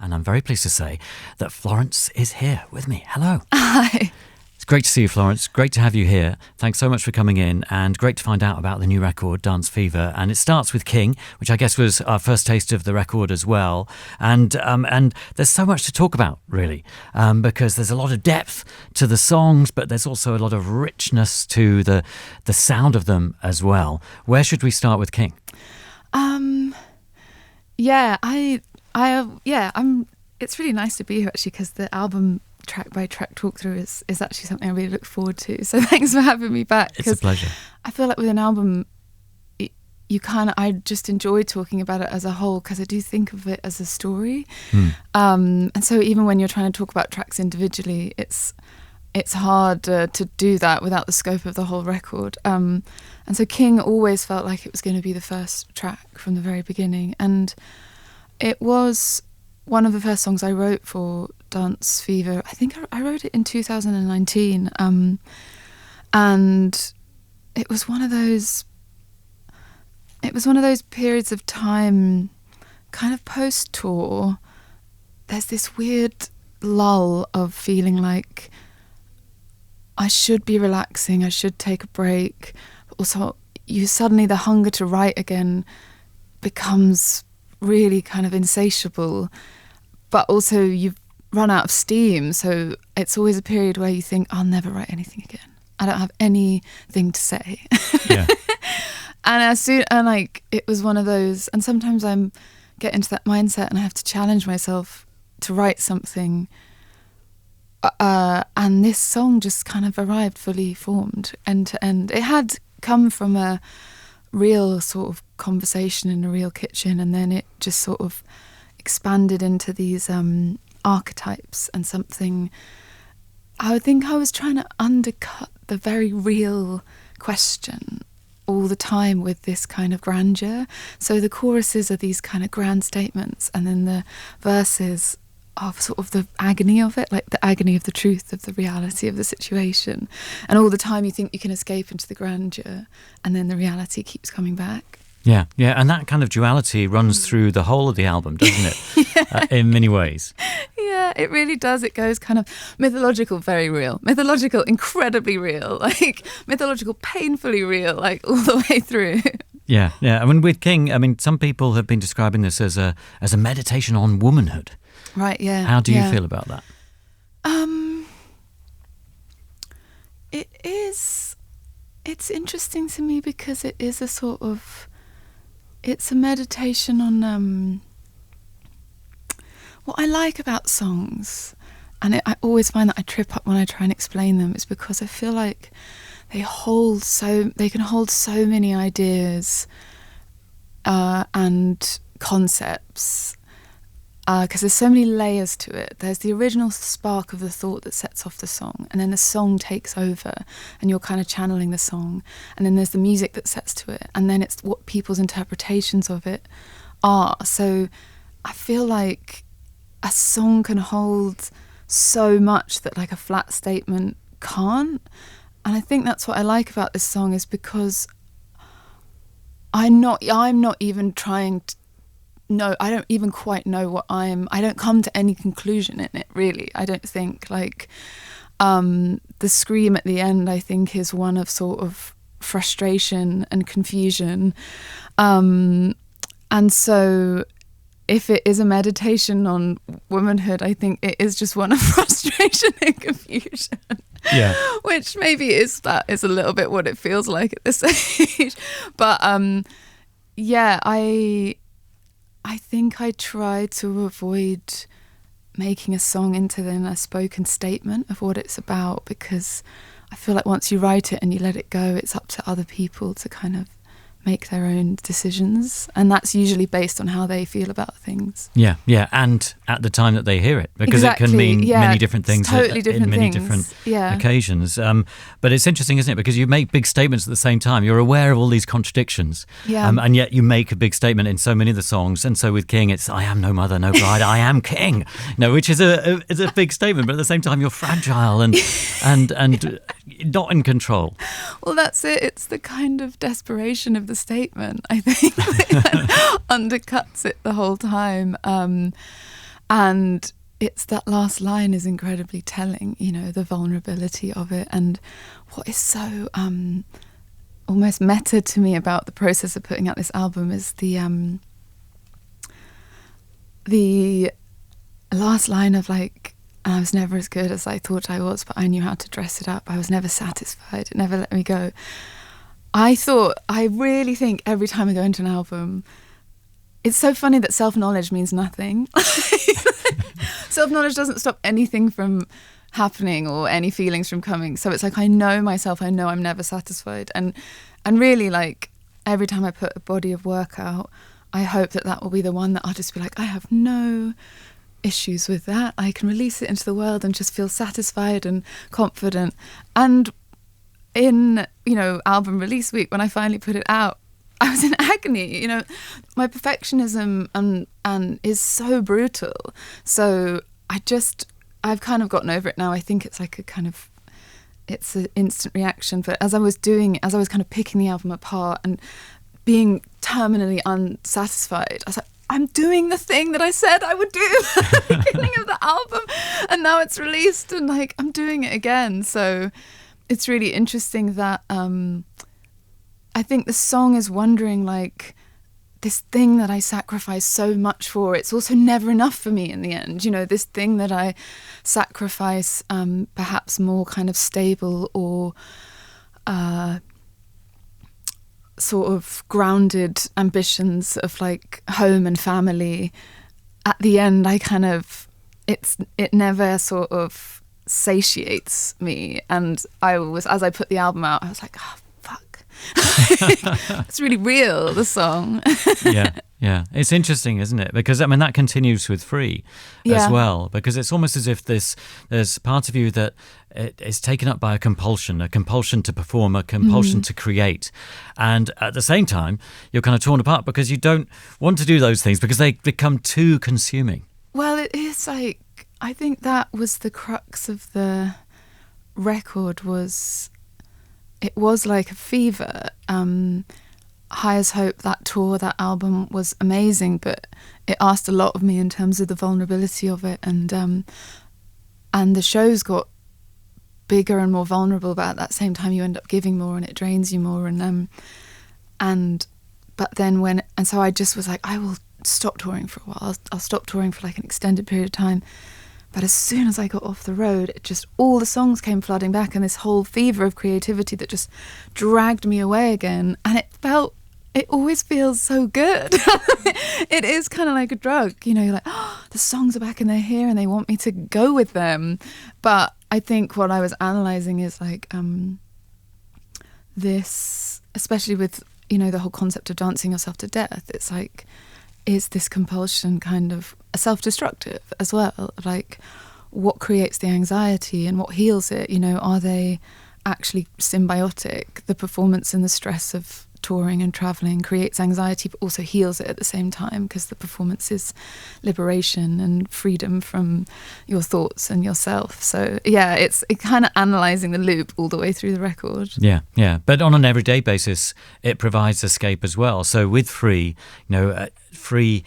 and I'm very pleased to say that Florence is here with me. Hello. Hi. It's great to see you, Florence. Great to have you here. Thanks so much for coming in, and great to find out about the new record, Dance Fever. And it starts with King, which I guess was our first taste of the record as well. And there's so much to talk about, really, because there's a lot of depth to the songs, but there's also a lot of richness to the sound of them as well. Where should we start with King? It's really nice to be here actually, because the album track by track talk through is actually something I really look forward to. So thanks for having me back. It's a pleasure. I feel like with an album, I just enjoy talking about it as a whole, because I do think of it as a story. And so even when you're trying to talk about tracks individually, it's hard to do that without the scope of the whole record. And so King always felt like it was going to be the first track from the very beginning. And it was one of the first songs I wrote for Dance Fever. I think I wrote it in 2019. And it was one of those periods of time, kind of post-tour. There's this weird lull of feeling like I should be relaxing, I should take a break. But also, suddenly the hunger to write again becomes really kind of insatiable. But also you've run out of steam, so it's always a period where you think, I'll never write anything again. I don't have anything to say. Yeah. And it was one of those, and sometimes I'm get into that mindset and I have to challenge myself to write something. And this song just kind of arrived fully formed, end to end. It had come from a real sort of conversation in a real kitchen, and then it just sort of expanded into these archetypes and something. I would think I was trying to undercut the very real question all the time with this kind of grandeur. So the choruses are these kind of grand statements, and then the verses of sort of the agony of it, like the agony of the truth of the reality of the situation. And all the time you think you can escape into the grandeur, and then the reality keeps coming back. Yeah, and that kind of duality runs through the whole of the album, doesn't it? In many ways. Yeah, it really does. It goes kind of mythological, very real. Mythological, incredibly real. Like mythological, painfully real, like all the way through. Yeah. I mean, with King, some people have been describing this as a meditation on womanhood. Right, yeah. How do you feel about that? It's interesting to me because it is it's a meditation on what I like about songs, and I always find that I trip up when I try and explain them. It's because I feel like they can hold so many ideas and concepts, because there's so many layers to it. There's the original spark of the thought that sets off the song, and then the song takes over and you're kind of channeling the song, and then there's the music that sets to it, and then it's what people's interpretations of it are. So I feel like a song can hold so much that like a flat statement can't. And I think that's what I like about this song, is because I'm not even trying to no, I don't even quite know I don't come to any conclusion in it, really. I don't think, like, the scream at the end, I think, is one of sort of frustration and confusion. And so if it is a meditation on womanhood, I think it is just one of frustration and confusion. Yeah. Which maybe is a little bit what it feels like at this age. But I think I try to avoid making a song into then a spoken statement of what it's about, because I feel like once you write it and you let it go, it's up to other people to kind of make their own decisions, and that's usually based on how they feel about things. Yeah, and at the time that they hear it, because exactly, it can mean many different things, totally different in many things. different occasions. But it's interesting, isn't it? Because you make big statements at the same time. You're aware of all these contradictions, and yet you make a big statement in so many of the songs. And so with King, it's "I am no mother, no bride, I am king," which is a big statement. But at the same time, you're fragile and not in control. Well, that's it. It's the kind of desperation of the statement, I think, that undercuts it the whole time. And it's that last line is incredibly telling, you know, the vulnerability of it. And what is so almost meta to me about the process of putting out this album is the last line of like, I was never as good as I thought I was, but I knew how to dress it up. I was never satisfied. It never let me go. I really think every time I go into an album, it's so funny that self-knowledge means nothing. Self-knowledge doesn't stop anything from happening or any feelings from coming. So it's like, I know myself, I know I'm never satisfied. And really, like, every time I put a body of work out, I hope that will be the one that I'll just be like, I have no issues with that. I can release it into the world and just feel satisfied and confident. And in, you know, album release week, when I finally put it out, I was in agony. You know, my perfectionism and is so brutal. So I've kind of gotten over it now. I think it's like it's an instant reaction. But as I was kind of picking the album apart and being terminally unsatisfied, I was like, I'm doing the thing that I said I would do at the beginning of the album, and now it's released and like I'm doing it again. So it's really interesting that I think the song is wondering, like, this thing that I sacrifice so much for, it's also never enough for me in the end. You know, this thing that I sacrifice, perhaps more kind of stable or sort of grounded ambitions of like home and family. At the end, it never sort of satiates me. And as I put the album out, I was like, oh, fuck. It's really real, the song. Yeah. It's interesting, isn't it? Because I mean that continues with Free as well, because it's almost as if there's part of you that it is taken up by a compulsion to perform, a compulsion to create, and at the same time you're kind of torn apart because you don't want to do those things because they become too consuming. Well, it is like, I think that was the crux of the record. It was like a fever. High as Hope, that tour, that album was amazing, but it asked a lot of me in terms of the vulnerability of it, and the shows got bigger and more vulnerable, but at that same time you end up giving more and it drains you more, so I just was like, I will stop touring for a while. I'll stop touring for like an extended period of time. But as soon as I got off the road, all the songs came flooding back, and this whole fever of creativity that just dragged me away again. And it always feels so good. It is kind of like a drug, you know, you're like, oh, the songs are back and they're here and they want me to go with them. But I think what I was analysing is like this, especially with, you know, the whole concept of dancing yourself to death, it's like, is this compulsion kind of self-destructive as well? Like, what creates the anxiety and what heals it? You know, are they actually symbiotic? The performance and the stress of touring and travelling creates anxiety but also heals it at the same time, because the performance is liberation and freedom from your thoughts and yourself. So yeah, it's kind of analysing the loop all the way through the record. Yeah. But on an everyday basis, it provides escape as well. So with Free, you know, Free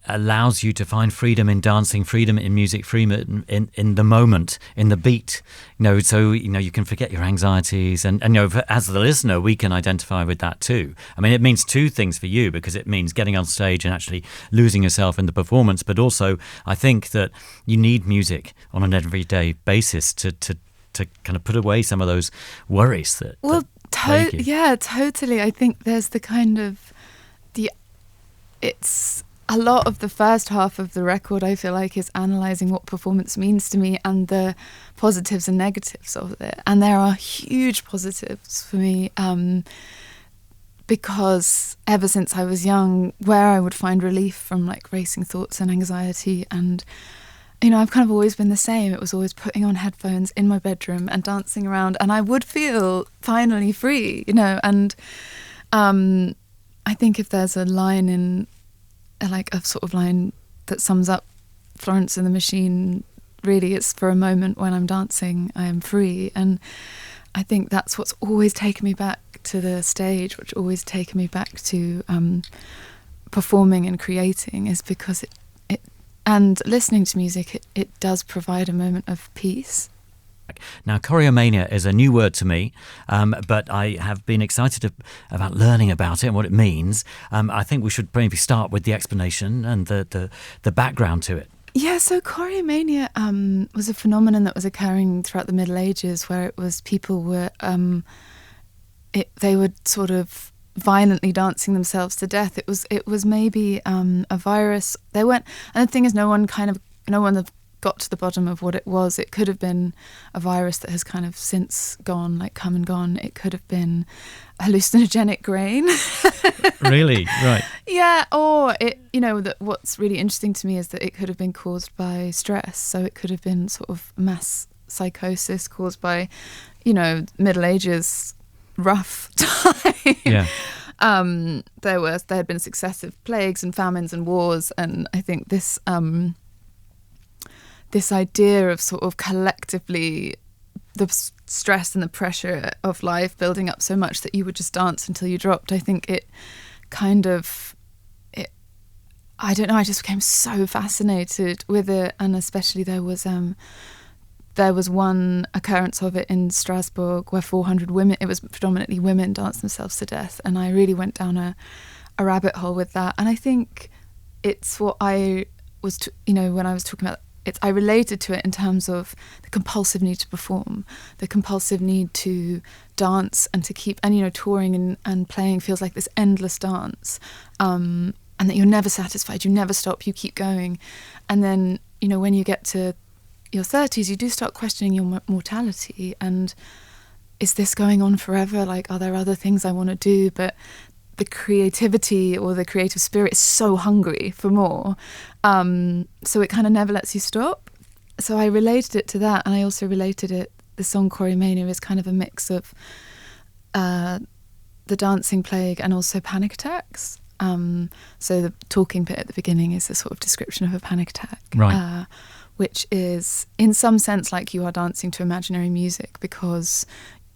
allows you to find freedom in dancing, freedom in music, freedom in the moment, in the beat, you know, so, you know, you can forget your anxieties, and you know, as the listener, we can identify with that too. I mean, it means two things for you, because it means getting on stage and actually losing yourself in the performance, but also I think that you need music on an everyday basis to kind of put away some of those worries that plague you. Yeah, totally. I think there's the kind of it's a lot of the first half of the record, I feel like, is analysing what performance means to me and the positives and negatives of it. And there are huge positives for me, because ever since I was young, where I would find relief from like racing thoughts and anxiety, and, you know, I've kind of always been the same. It was always putting on headphones in my bedroom and dancing around, and I would feel finally free, you know. And I think if there's a line in like a sort of line that sums up Florence and the Machine, really, it's for a moment when I'm dancing, I am free. And I think that's what's always taken me back to the stage, which always taken me back to performing and creating, is because And listening to music, it does provide a moment of peace. Now, choreomania is a new word to me, but I have been excited about learning about it and what it means. I think we should maybe start with the explanation and the background to it. Yeah, so choreomania was a phenomenon that was occurring throughout the Middle Ages, where it was people were they were sort of violently dancing themselves to death. It was maybe a virus. They weren't, and the thing is, no one have got to the bottom of what it was. It could have been a virus that has kind of since come and gone. It could have been hallucinogenic grain. Really? Right. Yeah, or what's really interesting to me is that it could have been caused by stress. So it could have been sort of mass psychosis caused by, Middle Ages rough time. Yeah. There had been successive plagues and famines and wars, and I think this idea of sort of collectively the stress and the pressure of life building up so much that you would just dance until you dropped. I think I don't know, I just became so fascinated with it. And especially there was one occurrence of it in Strasbourg where 400 women, it was predominantly women, danced themselves to death. And I really went down a rabbit hole with that. And I think it's what I was, when I was talking about I related to it in terms of the compulsive need to perform, the compulsive need to dance and to keep, and touring and playing feels like this endless dance, and that you're never satisfied, you never stop, you keep going. And then, when you get to your 30s, you do start questioning your mortality, and is this going on forever? Like, are there other things I want to do? But the creativity or the creative spirit is so hungry for more. So it kind of never lets you stop. So I related it to that, and I also related the song Choreomania is kind of a mix of the dancing plague and also panic attacks. So the talking bit at the beginning is a sort of description of a panic attack. Right. Which is in some sense like you are dancing to imaginary music because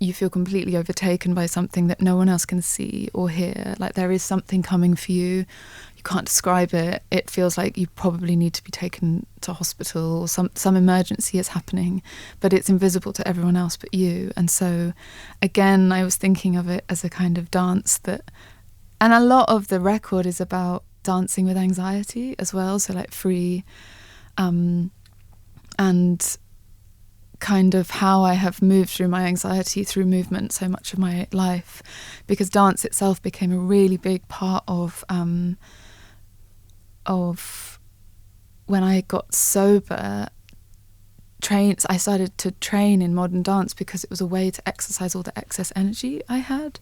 you feel completely overtaken by something that no one else can see or hear. Like there is something coming for you. You can't describe it. It feels like you probably need to be taken to hospital or some emergency is happening, but it's invisible to everyone else but you. And so, again, I was thinking of it as a kind of dance and a lot of the record is about dancing with anxiety as well. So like free, and kind of how I have moved through my anxiety through movement so much of my life, because dance itself became a really big part of when I got sober. I started to train in modern dance because it was a way to exercise all the excess energy I had.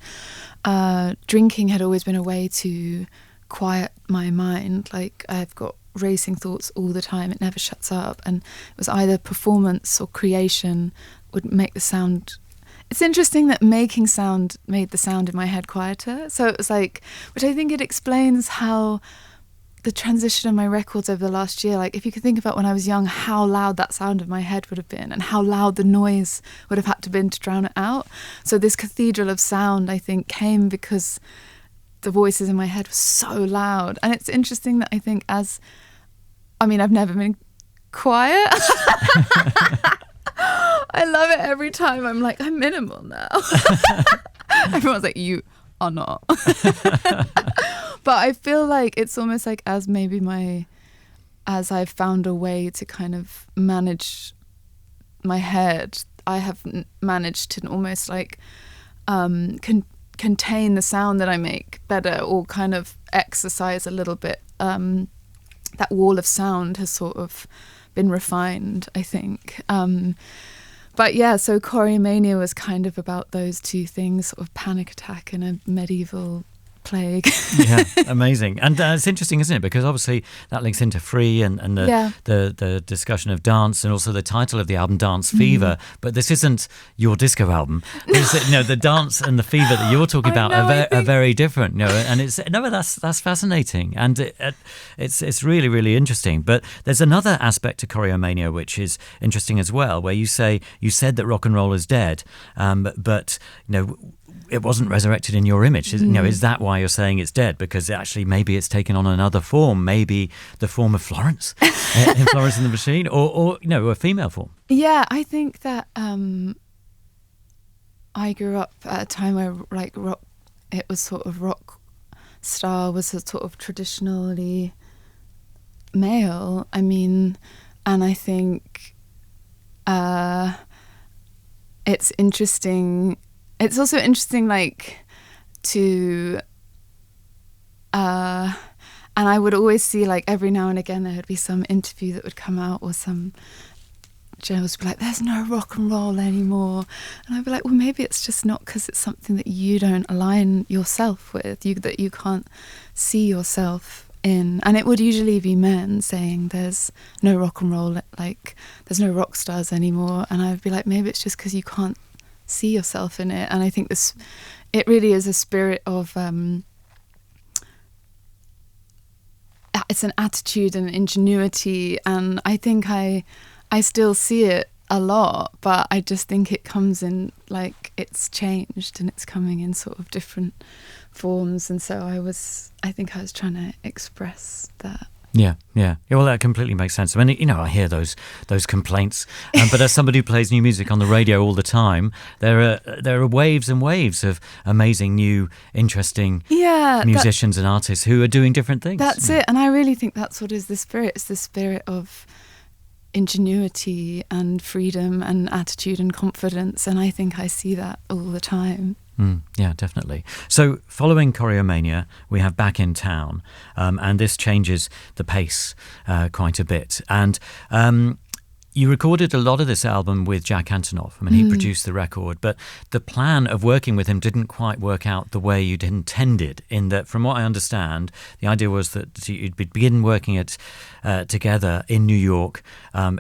Drinking had always been a way to quiet my mind. Like I've got racing thoughts all the time, it never shuts up, and it was either performance or creation would make the sound. It's interesting that making sound made the sound in my head quieter, so it was like, which I think it explains how the transition of my records over the last year, like if you could think about when I was young how loud that sound of my head would have been and how loud the noise would have had to been to drown it out. So this cathedral of sound I think came because the voices in my head were so loud. And it's interesting that I think I've never been quiet. I love it every time. I'm like, I'm minimal now. Everyone's like, you are not. But I feel like it's almost like as I've found a way to kind of manage my head, I have managed to almost like contain the sound that I make better, or kind of exercise a little bit. That wall of sound has sort of been refined, I think. But yeah, so Choreomania was kind of about those two things, sort of panic attack and a medieval plague. Yeah, amazing. And it's interesting, isn't it? Because obviously that links into Free and the discussion of dance, and also the title of the album, Dance Fever. But this isn't your disco album. The dance and the fever that you're talking about are very different. And that's fascinating, and it's really, really interesting. But there's another aspect to Choreomania which is interesting as well, where you said that rock and roll is dead, but it wasn't resurrected in your image. Is that why you're saying it's dead? Because actually maybe it's taken on another form, maybe the form of Florence in Florence and the Machine, or a female form. Yeah, I think that I grew up at a time where like rock, it was sort of rock star was a sort of traditionally male. I mean, and I think it's interesting. It's also interesting, like, to and I would always see, like, every now and again there would be some interview that would come out, or some journalists would be like, there's no rock and roll anymore, and I'd be like, well, maybe it's just not because it's something that you don't align yourself with, that you can't see yourself in. And it would usually be men saying there's no rock and roll, like there's no rock stars anymore, and I'd be like, maybe it's just because you can't see yourself in it. And I think it really is a spirit of it's an attitude and ingenuity, and I think I still see it a lot, but I just think it comes in, like, it's changed and it's coming in sort of different forms, and so I think I was trying to express that. Yeah. Well, that completely makes sense. I mean, I hear those complaints, but as somebody who plays new music on the radio all the time, there are waves and waves of amazing new, interesting musicians and artists who are doing different things. That's it, and I really think that's what is the spirit. It's the spirit of ingenuity and freedom and attitude and confidence, and I think I see that all the time. Yeah, definitely. So following Choreomania, we have Back in Town, and this changes the pace quite a bit. And you recorded a lot of this album with Jack Antonoff. I mean, he produced the record, but the plan of working with him didn't quite work out the way you'd intended, in that, from what I understand, the idea was that you'd begin working together in New York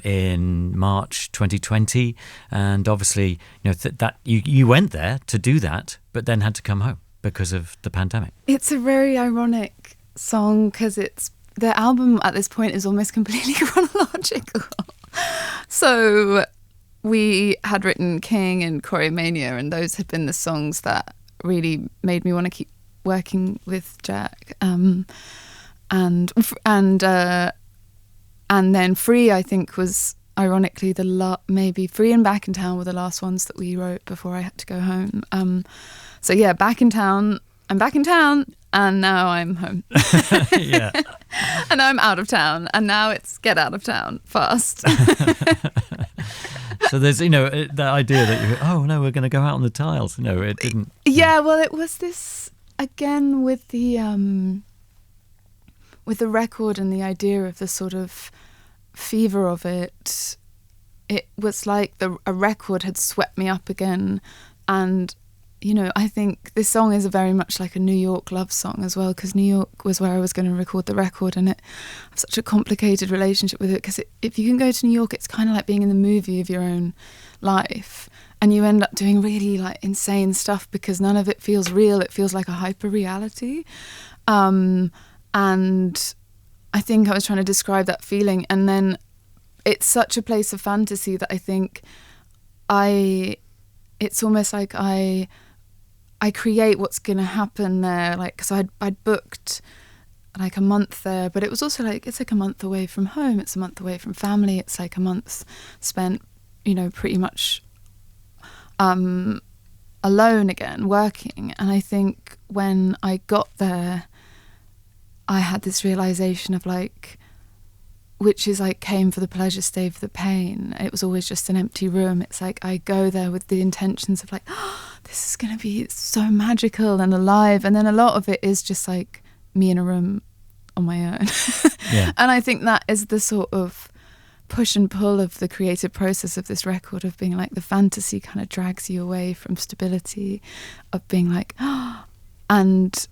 in March 2020, and obviously, that you went there to do that, but then had to come home because of the pandemic. It's a very ironic song because the album at this point is almost completely chronological. So we had written King and Choreomania, and those had been the songs that really made me want to keep working with Jack. And then Free, I think, was ironically maybe Free and Back in Town were the last ones that we wrote before I had to go home. So yeah, Back in Town. I'm back in town, and now I'm home. Yeah. And now I'm out of town, and now it's get out of town fast. So there's, that idea that we're going to go out on the tiles. No, it didn't. Yeah, well, it was this, again, with the record and the idea of the sort of fever of it. It was like a record had swept me up again, and I think this song is very much like a New York love song as well, because New York was where I was going to record the record, and I have such a complicated relationship with it, because if you can go to New York, it's kind of like being in the movie of your own life, and you end up doing really like insane stuff because none of it feels real. It feels like a hyper reality, and I think I was trying to describe that feeling, and then it's such a place of fantasy that I think it's almost like I create what's going to happen there, like, because I'd booked like a month there, but it was also like, it's like a month away from home, it's a month away from family, it's like a month spent, pretty much alone again, working. And I think when I got there, I had this realization of like, which is like came for the pleasure, stay for the pain. It was always just an empty room. It's like I go there with the intentions of like, this is going to be so magical and alive. And then a lot of it is just like me in a room on my own. Yeah. And I think that is the sort of push and pull of the creative process of this record, of being like the fantasy kind of drags you away from stability, of being like, and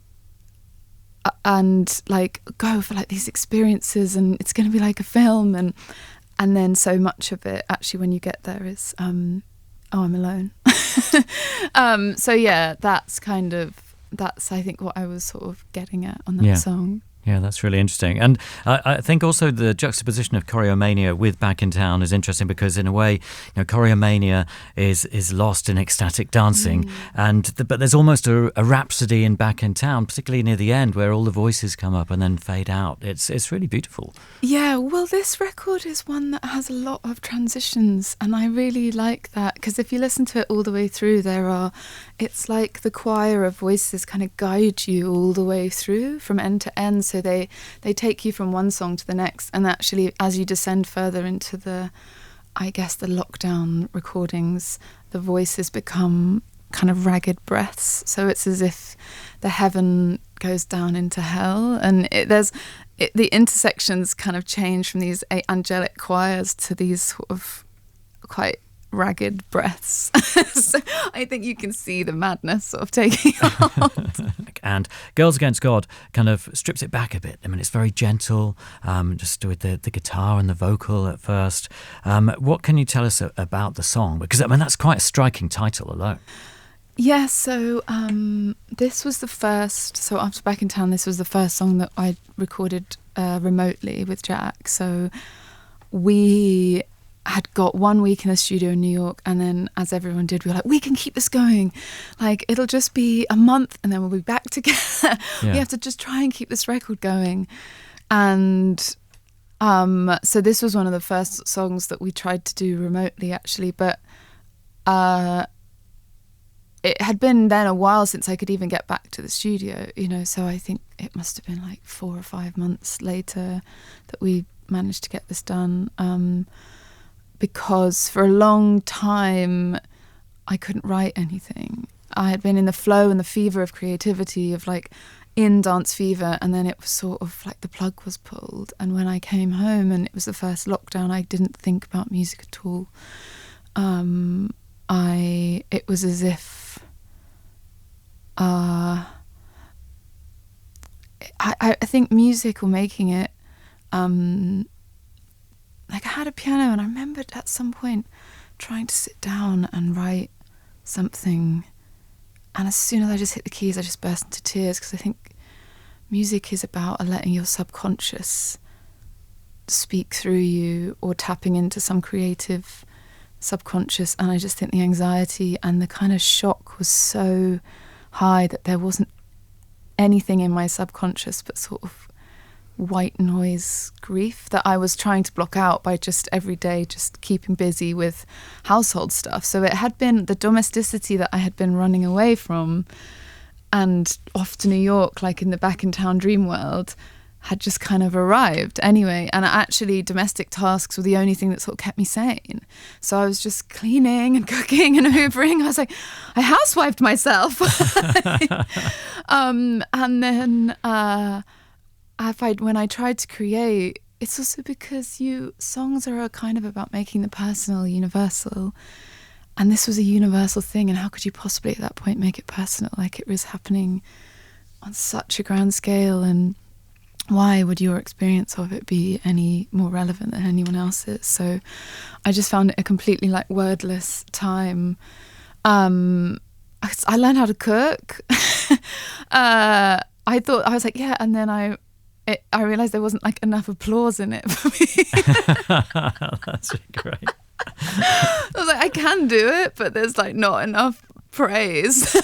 like go for like these experiences, and it's going to be like a film, and then so much of it actually when you get there is I'm alone. So yeah, that's I think what I was sort of getting at on that song. Yeah, that's really interesting. And I think also the juxtaposition of Choreomania with Back in Town is interesting because in a way, Choreomania is lost in ecstatic dancing, but there's almost a rhapsody in Back in Town, particularly near the end where all the voices come up and then fade out. It's really beautiful. Yeah, well, this record is one that has a lot of transitions, and I really like that because if you listen to it all the way through, it's like the choir of voices kind of guide you all the way through from end to end. So they take you from one song to the next, and actually as you descend further into the lockdown recordings, the voices become kind of ragged breaths. So it's as if the heaven goes down into hell, and the intersections kind of change from these angelic choirs to these sort of quite ragged breaths. So I think you can see the madness sort of taking hold. And Girls Against God kind of strips it back a bit. I mean, it's very gentle, just with the guitar and the vocal at first. What can you tell us about the song? Because, I mean, that's quite a striking title alone. Yeah, so this was the first, so after Back in Town, this was the first song that I recorded remotely with Jack. So we had got 1 week in the studio in New York, and then as everyone did, we were like, we can keep this going. Like, it'll just be a month and then we'll be back together. Yeah. We have to just try and keep this record going. And so this was one of the first songs that we tried to do remotely, actually, but it had been then a while since I could even get back to the studio, so I think it must have been like 4 or 5 months later that we managed to get this done. Because for a long time I couldn't write anything. I had been in the flow and the fever of creativity, of like in dance fever, and then it was sort of like the plug was pulled. And when I came home and it was the first lockdown, I didn't think about music at all. It was as if I think music or making it, like I had a piano and I remembered at some point trying to sit down and write something, and as soon as I just hit the keys I just burst into tears, because I think music is about letting your subconscious speak through you or tapping into some creative subconscious, and I just think the anxiety and the kind of shock was so high that there wasn't anything in my subconscious but sort of white noise grief that I was trying to block out by just every day just keeping busy with household stuff. So it had been the domesticity that I had been running away from and off to New York, like in the Back in Town dream world, had just kind of arrived anyway. And actually domestic tasks were the only thing that sort of kept me sane. So I was just cleaning and cooking and hoovering. I was like, I housewifed myself. And then when I tried to create, it's also because songs are kind of about making the personal universal, and this was a universal thing, and how could you possibly at that point make it personal? Like, it was happening on such a grand scale, and why would your experience of it be any more relevant than anyone else's? So I just found it a completely like wordless time. I learned how to cook. I was like, yeah, and then I realised there wasn't like enough applause in it for me. That's great. I was like, I can do it, but there's like not enough praise.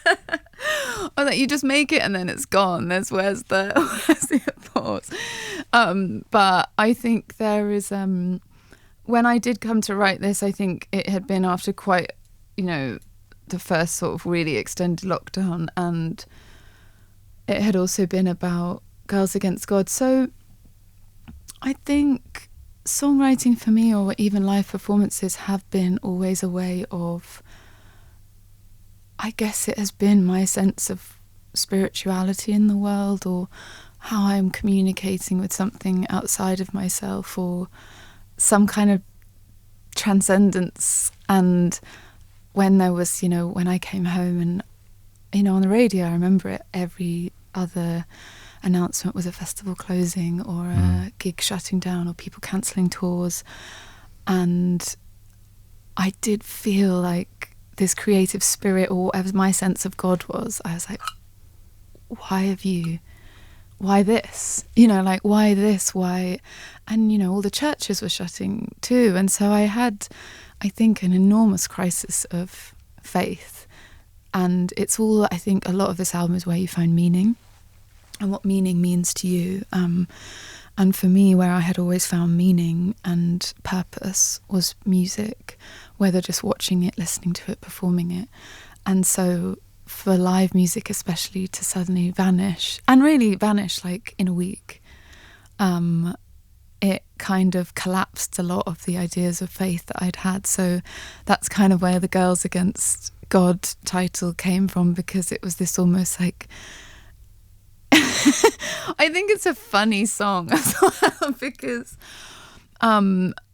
I was like, you just make it and then it's gone. Where's the applause? But I think there is, when I did come to write this, I think it had been after quite, the first sort of really extended lockdown, and it had also been about Girls Against God. So I think songwriting for me, or even live performances, have been always a way of, I guess it has been my sense of spirituality in the world, or how I'm communicating with something outside of myself, or some kind of transcendence. And when there was, when I came home and, on the radio, I remember it, every other announcement was a festival closing or a gig shutting down or people cancelling tours. And I did feel like this creative spirit, or whatever my sense of God was, I was like, why have you why this? You know, like, why this? Why? And, you know, all the churches were shutting too. And so I had, I think, an enormous crisis of faith. And it's all, I think, a lot of this album is where you find meaning and what meaning means to you. And for me, where I had always found meaning and purpose was music, whether just watching it, listening to it, performing it. And so for live music especially to suddenly vanish, and really vanish like in a week, it kind of collapsed a lot of the ideas of faith that I'd had. So that's kind of where the Girls Against God title came from, because it was this almost like I think it's a funny song as well, because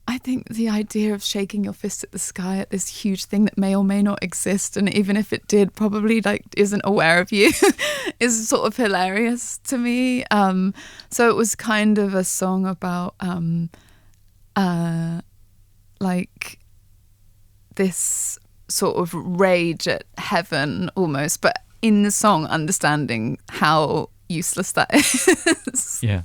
I think the idea of shaking your fist at the sky at this huge thing that may or may not exist, and even if it did, probably like isn't aware of you, is sort of hilarious to me. So it was kind of a song about like this sort of rage at heaven almost, but in the song understanding how useless that is. Yeah.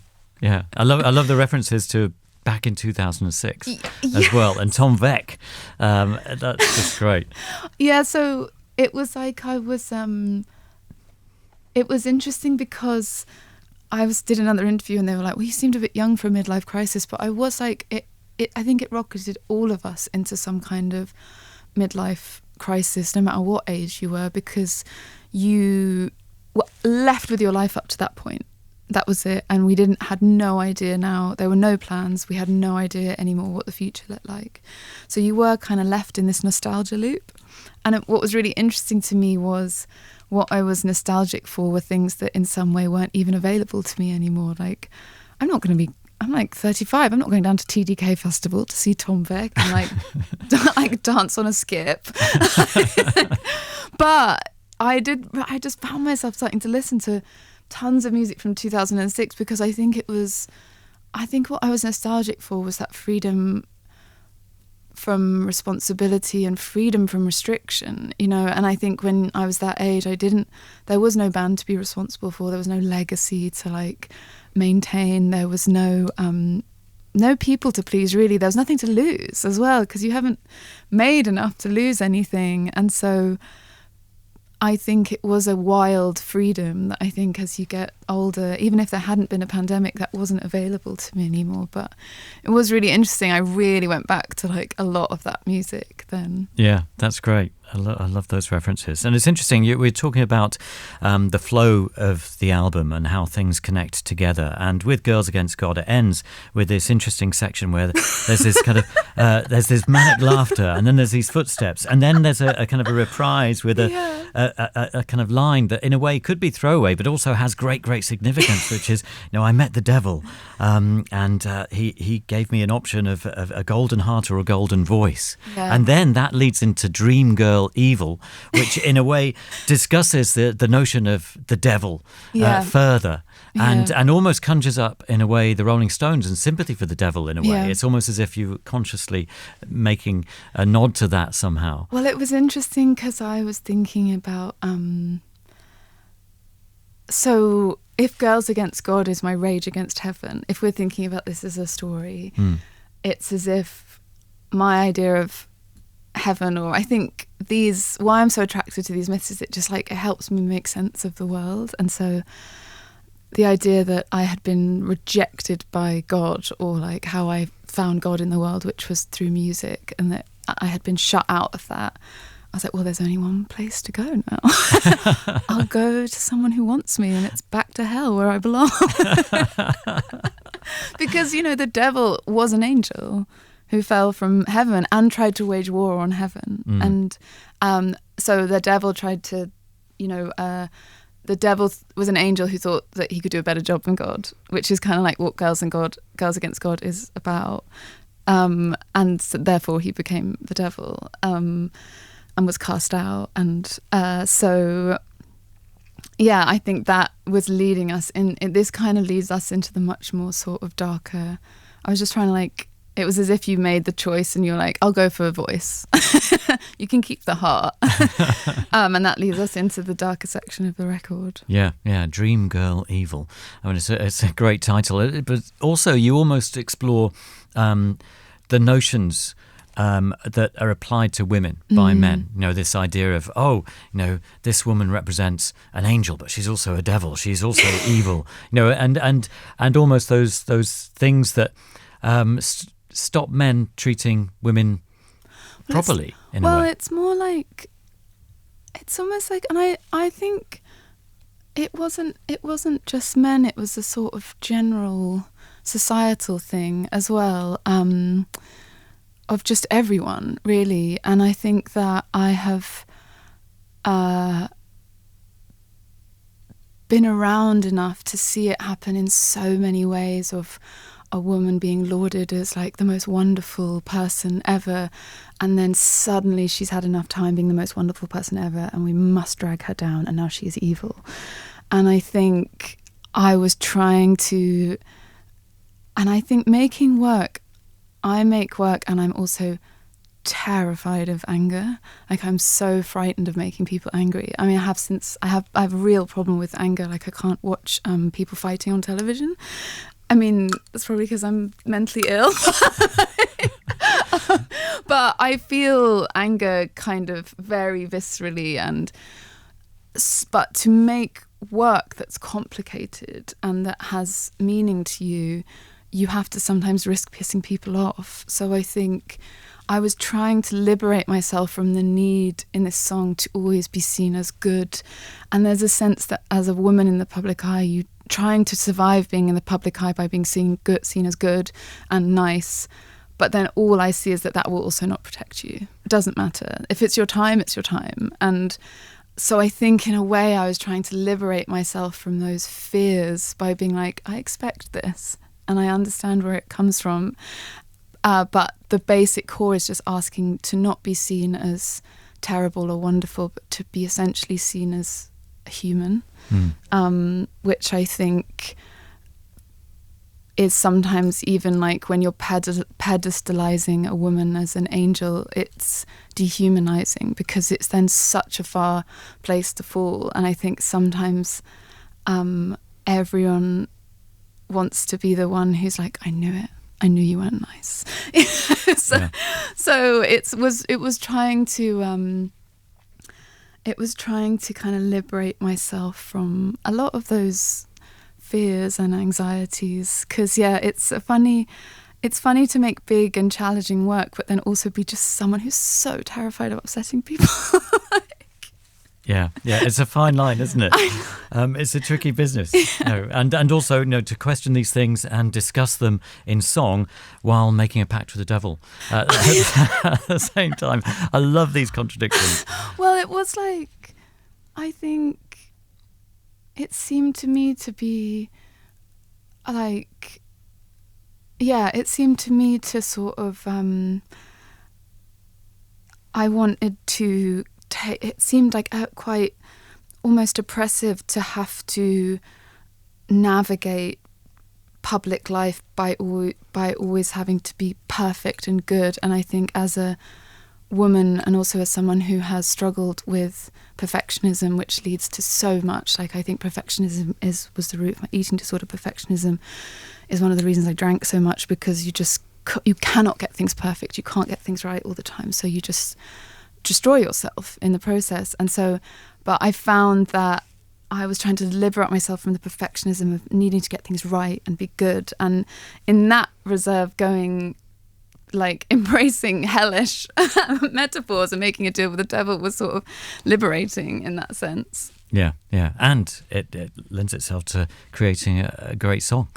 I love the references to back in 2006 as well, and Tom Veck. That's just great. Yeah, so it was like I was. It was interesting because did another interview and they were like, "Well, you seemed a bit young for a midlife crisis," but I was like, I think it rocketed all of us into some kind of midlife crisis, no matter what age you were, because you were left with your life up to that point. That was it. And we had no idea now. There were no plans. We had no idea anymore what the future looked like. So you were kind of left in this nostalgia loop. And what was really interesting to me was what I was nostalgic for were things that in some way weren't even available to me anymore. Like, I'm like 35. I'm not going down to TDK Festival to see Tom Veck and like dance on a skip. But I just found myself starting to listen to tons of music from 2006 because I think what I was nostalgic for was that freedom from responsibility and freedom from restriction, you know. And I think when I was that age, there was no band to be responsible for. There was no legacy to like maintain. There was no people to please, really. There was nothing to lose as well, because you haven't made enough to lose anything. And so I think it was a wild freedom that I think as you get older, even if there hadn't been a pandemic, that wasn't available to me anymore. But it was really interesting. I really went back to like a lot of that music then. Yeah, that's great. I love those references. And it's interesting, we're talking about the flow of the album and how things connect together. And with Girls Against God, it ends with this interesting section where there's this kind of, there's this manic laughter, and then there's these footsteps, and then there's a kind of a reprise with a kind of line that in a way could be throwaway, but also has great significance, which is, you know, I met the devil, and he gave me an option of a golden heart or a golden voice. Yeah. And then that leads into Dream Girl Evil, which in a way discusses the notion of the devil further, and almost conjures up in a way the Rolling Stones and sympathy for the devil in a way. Yeah. It's almost as if you were consciously making a nod to that somehow. Well, it was interesting because I was thinking about so if Girls Against God is my rage against heaven, if we're thinking about this as a story, it's as if my idea of heaven, or I think why I'm so attracted to these myths is it helps me make sense of the world. And so the idea that I had been rejected by God, or like how I found God in the world, which was through music, and that I had been shut out of that, I was like, well, there's only one place to go now. I'll go to someone who wants me, and it's back to hell where I belong. Because, you know, the devil was an angel who fell from heaven and tried to wage war on heaven. And so the devil tried to, you know, the devil was an angel who thought that he could do a better job than God, which is kind of like what Girls Against God is about. And so therefore he became the devil and was cast out. And so, yeah, I think that was leading us in. This kind of leads us into the much more sort of darker. I was just trying to like it was as if you made the choice and you're like, I'll go for a voice. You can keep the heart. And that leads us into the darker section of the record. Yeah, Dream Girl Evil. I mean, it's a great title, but also you almost explore the notions that are applied to women by men. You know, this idea of, this woman represents an angel, but she's also a devil. She's also evil. You know, and almost those things that stop men treating women properly. In a way. Well, it's more like, it's almost like, and I think it wasn't just men. It was a sort of general societal thing as well. Of just everyone, really. And I think that I have been around enough to see it happen in so many ways, of a woman being lauded as like the most wonderful person ever, and then suddenly she's had enough time being the most wonderful person ever and we must drag her down and now she is evil. And I think I was trying to, and I think making work, I make work and I'm also terrified of anger. Like, I'm so frightened of making people angry. I mean, I have a real problem with anger. Like, I can't watch people fighting on television. I mean, that's probably because I'm mentally ill. But I feel anger kind of very viscerally, but to make work that's complicated and that has meaning to you, you have to sometimes risk pissing people off. So I think I was trying to liberate myself from the need in this song to always be seen as good. And there's a sense that as a woman in the public eye, you trying to survive being in the public eye by being seen as good and nice. But then all I see is that will also not protect you. It doesn't matter. If it's your time, it's your time. And so I think in a way I was trying to liberate myself from those fears by being like, I expect this. And I understand where it comes from. But the basic core is just asking to not be seen as terrible or wonderful, but to be essentially seen as a human, which I think is sometimes even like when you're pedestalizing a woman as an angel, it's dehumanizing because it's then such a far place to fall. And I think sometimes everyone wants to be the one who's like, I knew it. I knew you weren't nice. So it was trying to kind of liberate myself from a lot of those fears and anxieties. Because it's funny to make big and challenging work, but then also be just someone who's so terrified of upsetting people. Yeah, it's a fine line, isn't it? It's a tricky business. Yeah. And also, to question these things and discuss them in song while making a pact with the devil at the same time. I love these contradictions. Well, it was like, I think it seemed to me to be like, it seemed to me to sort of, I wanted to it seemed like quite almost oppressive to have to navigate public life by always having to be perfect and good. And I think as a woman and also as someone who has struggled with perfectionism, which leads to so much, like I think perfectionism was the root of my eating disorder. Perfectionism is one of the reasons I drank so much, because you cannot get things perfect. You can't get things right all the time. So you just destroy yourself in the process. And so, but I found that I was trying to liberate myself from the perfectionism of needing to get things right and be good. And in that reserve, going like embracing hellish metaphors and making a deal with the devil was sort of liberating in that sense. Yeah. And it lends itself to creating a great song.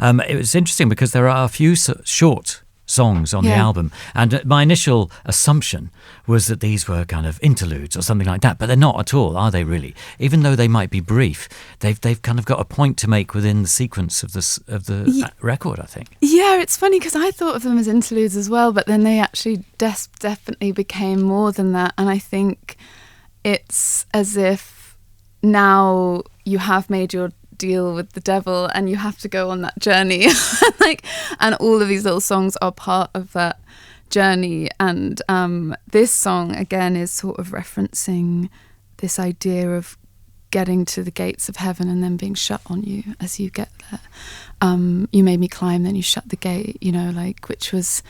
It was interesting because there are a few short songs on the album, and my initial assumption was that these were kind of interludes or something like that, but they're not at all, are they really? Even though they might be brief, they've kind of got a point to make within the sequence of the record, I think. Yeah, it's funny because I thought of them as interludes as well, but then they actually definitely became more than that. And I think it's as if now you have made your deal with the devil and you have to go on that journey. Like, and all of these little songs are part of that journey. And this song again is sort of referencing this idea of getting to the gates of heaven and then being shut on you as you get there. You made me climb, then you shut the gate, you know, like, which was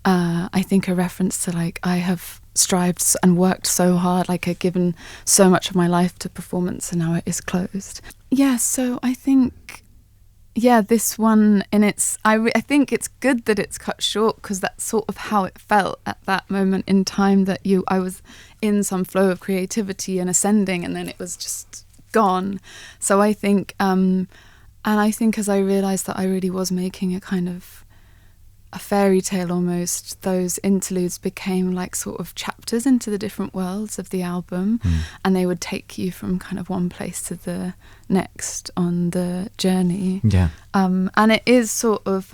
I think a reference to like, I have strived and worked so hard, like I've given so much of my life to performance and now it is closed. Yeah, so I think, yeah, this one, and I think it's good that it's cut short, because that's sort of how it felt at that moment in time, that I was in some flow of creativity and ascending, and then it was just gone. So I think, and I think as I realised that I really was making a kind of a fairy tale almost, those interludes became like sort of chapters into the different worlds of the album, and they would take you from kind of one place to the next on the journey. Yeah. And it is sort of,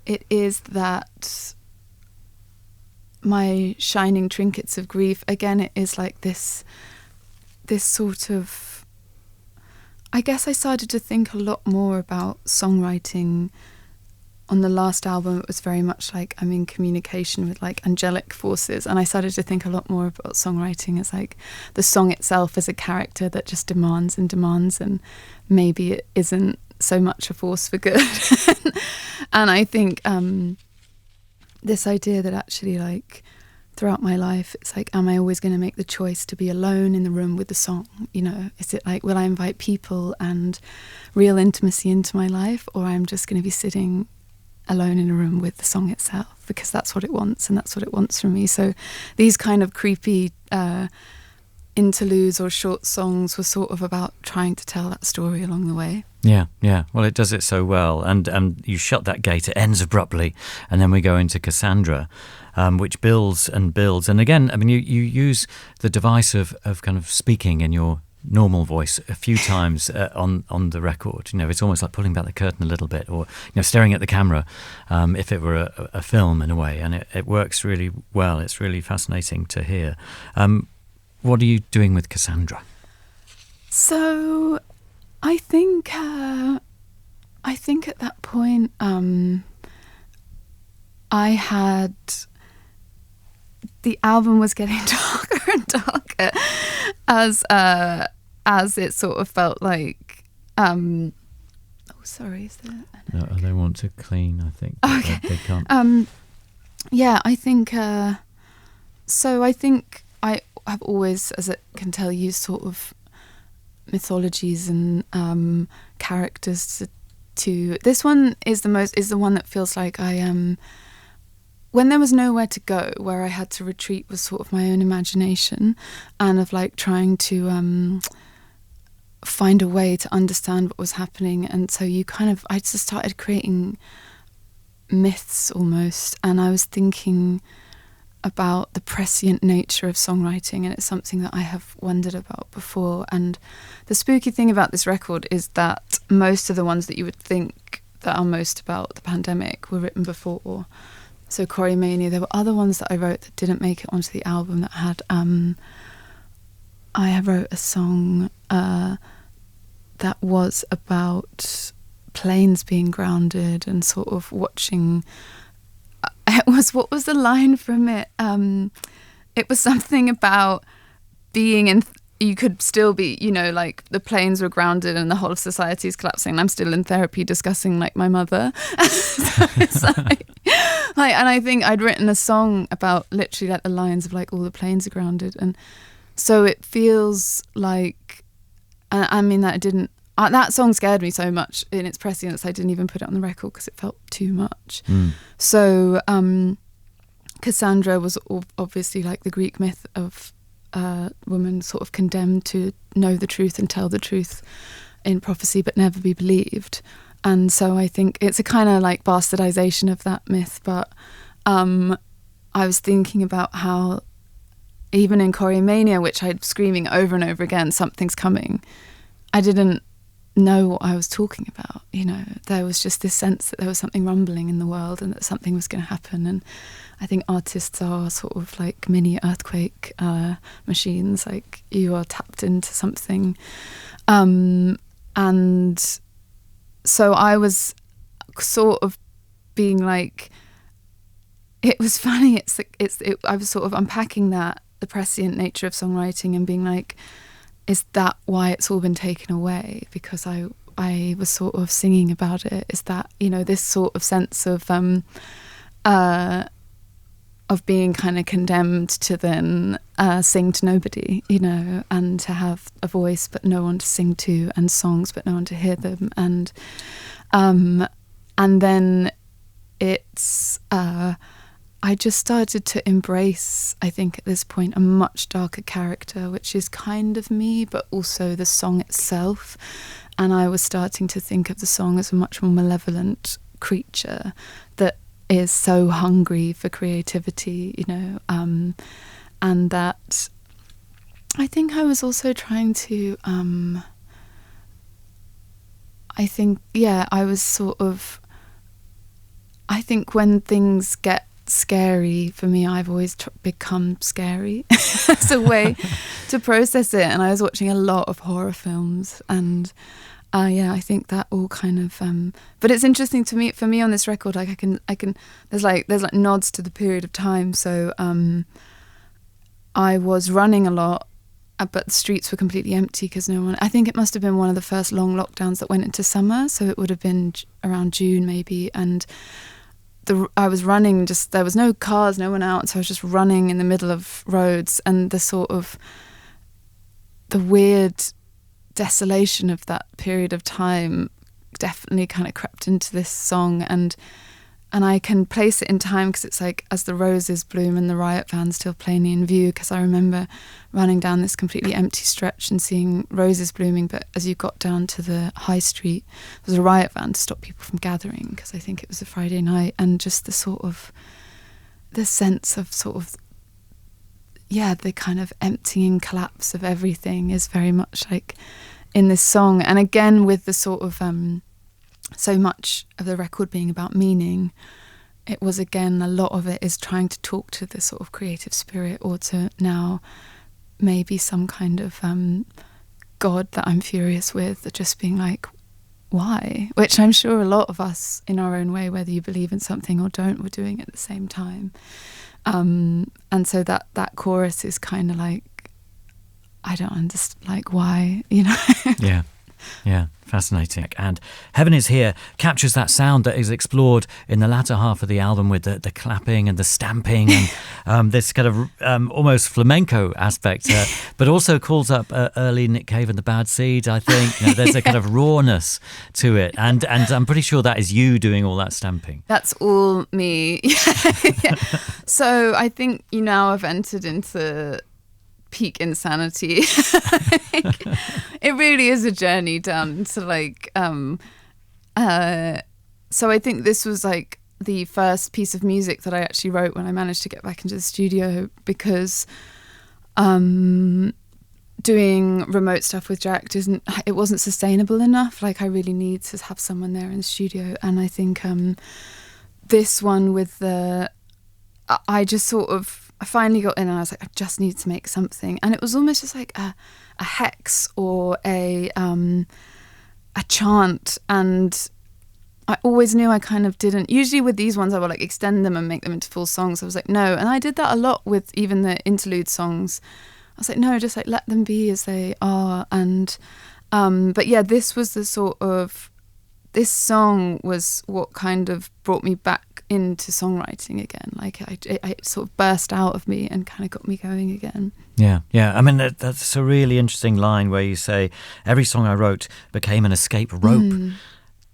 it is that my shining trinkets of grief, again, it is like this sort of, I guess I started to think a lot more about songwriting. On the last album, it was very much like I'm in communication with like angelic forces, and I started to think a lot more about songwriting as like the song itself as a character that just demands and demands, and maybe it isn't so much a force for good. And I think this idea that actually like throughout my life, it's like, am I always going to make the choice to be alone in the room with the song? You know, is it like, will I invite people and real intimacy into my life, or I'm just going to be sitting alone in a room with the song itself, because that's what it wants and that's what it wants from me. So these kind of creepy interludes or short songs were sort of about trying to tell that story along the way. Yeah. Well, it does it so well. And you shut that gate, it ends abruptly, and then we go into Cassandra, which builds and builds. And again, I mean, you use the device of kind of speaking in your normal voice a few times on the record. You know, it's almost like pulling back the curtain a little bit, or, you know, staring at the camera, if it were a film in a way, and it works really well. It's really fascinating to hear. What are you doing with Cassandra? So I think at that point I had, the album was getting darker and darker as it sort of felt like sorry, is there no, they want to clean, I think. Okay. They can't. Yeah, I think so I think I have always, as I can tell you, sort of mythologies and characters to this one is the one that feels like I am, when there was nowhere to go, where I had to retreat, was sort of my own imagination, and of like trying to find a way to understand what was happening. And so I just started creating myths almost, and I was thinking about the prescient nature of songwriting, and it's something that I have wondered about before. And the spooky thing about this record is that most of the ones that you would think that are most about the pandemic were written before. So Choreomania, there were other ones that I wrote that didn't make it onto the album that had, I wrote a song that was about planes being grounded and sort of watching. What was the line from it? It was something about being in, you could still be, you know, like the planes were grounded and the whole of society is collapsing, and I'm still in therapy discussing like my mother. So it's like, and I think I'd written a song about literally like the lines of like all the planes are grounded, and so it feels like, I mean, that that song scared me so much in its prescience, I didn't even put it on the record because it felt too much. So Cassandra was obviously like the Greek myth of a woman sort of condemned to know the truth and tell the truth in prophecy but never be believed. And so I think it's a kind of like bastardization of that myth. But I was thinking about how even in Choreomania, which I'm screaming over and over again, something's coming, I didn't know what I was talking about. You know, there was just this sense that there was something rumbling in the world and that something was going to happen. And I think artists are sort of like mini earthquake machines. Like, you are tapped into something. And so I was sort of being like, it was funny. I was sort of unpacking that, the prescient nature of songwriting, and being like, is that why it's all been taken away? Because I was sort of singing about it. Is that, you know, this sort of sense of being kind of condemned to then sing to nobody, you know, and to have a voice but no one to sing to, and songs but no one to hear them, and then it's I just started to embrace, I think at this point, a much darker character, which is kind of me, but also the song itself. And I was starting to think of the song as a much more malevolent creature that is so hungry for creativity, you know, and that I think I was also trying to, I think when things get scary for me, I've always become scary as a way to process it. And I was watching a lot of horror films, and I think that all kind of but it's interesting to me, for me on this record, like I can there's like nods to the period of time. So I was running a lot, but the streets were completely empty because no one, I think it must have been one of the first long lockdowns that went into summer, so it would have been around June maybe, and I was running, just there was no cars, no one out, so I was just running in the middle of roads, and the sort of the weird desolation of that period of time definitely kind of crept into this song, and I can place it in time because it's like as the roses bloom and the riot van's still plainly in view, because I remember running down this completely empty stretch and seeing roses blooming, but as you got down to the high street there was a riot van to stop people from gathering, because I think it was a Friday night, and just the sort of the sense of sort of the kind of emptying collapse of everything is very much like in this song. And again, with the sort of so much of the record being about meaning, it was again, a lot of it is trying to talk to the sort of creative spirit, or to now maybe some kind of God that I'm furious with, that just being like, why? Which I'm sure a lot of us in our own way, whether you believe in something or don't, we're doing at the same time. And so that chorus is kind of like, I don't understand, like, why, you know? Yeah, fascinating. And Heaven Is Here captures that sound that is explored in the latter half of the album, with the clapping and the stamping and this kind of almost flamenco aspect, but also calls up early Nick Cave and the Bad Seeds, I think. You know, there's a kind of rawness to it. And I'm pretty sure that is you doing all that stamping. That's all me. Yeah. So I think now I've entered into peak insanity. It really is a journey down to like so I think this was like the first piece of music that I actually wrote when I managed to get back into the studio, because doing remote stuff with Jack it wasn't sustainable enough. Like, I really need to have someone there in the studio, and I think this one with I just sort of, I finally got in and I was like, I just need to make something. And it was almost just like a hex or a chant. And I always knew I kind of didn't. Usually with these ones, I would like extend them and make them into full songs. I was like, no. And I did that a lot with even the interlude songs. I was like, no, just like let them be as they are. And but yeah, this was the sort of, this song was what kind of brought me back into songwriting again. Like it sort of burst out of me and kind of got me going again. Yeah. I mean, that's a really interesting line where you say, every song I wrote became an escape rope,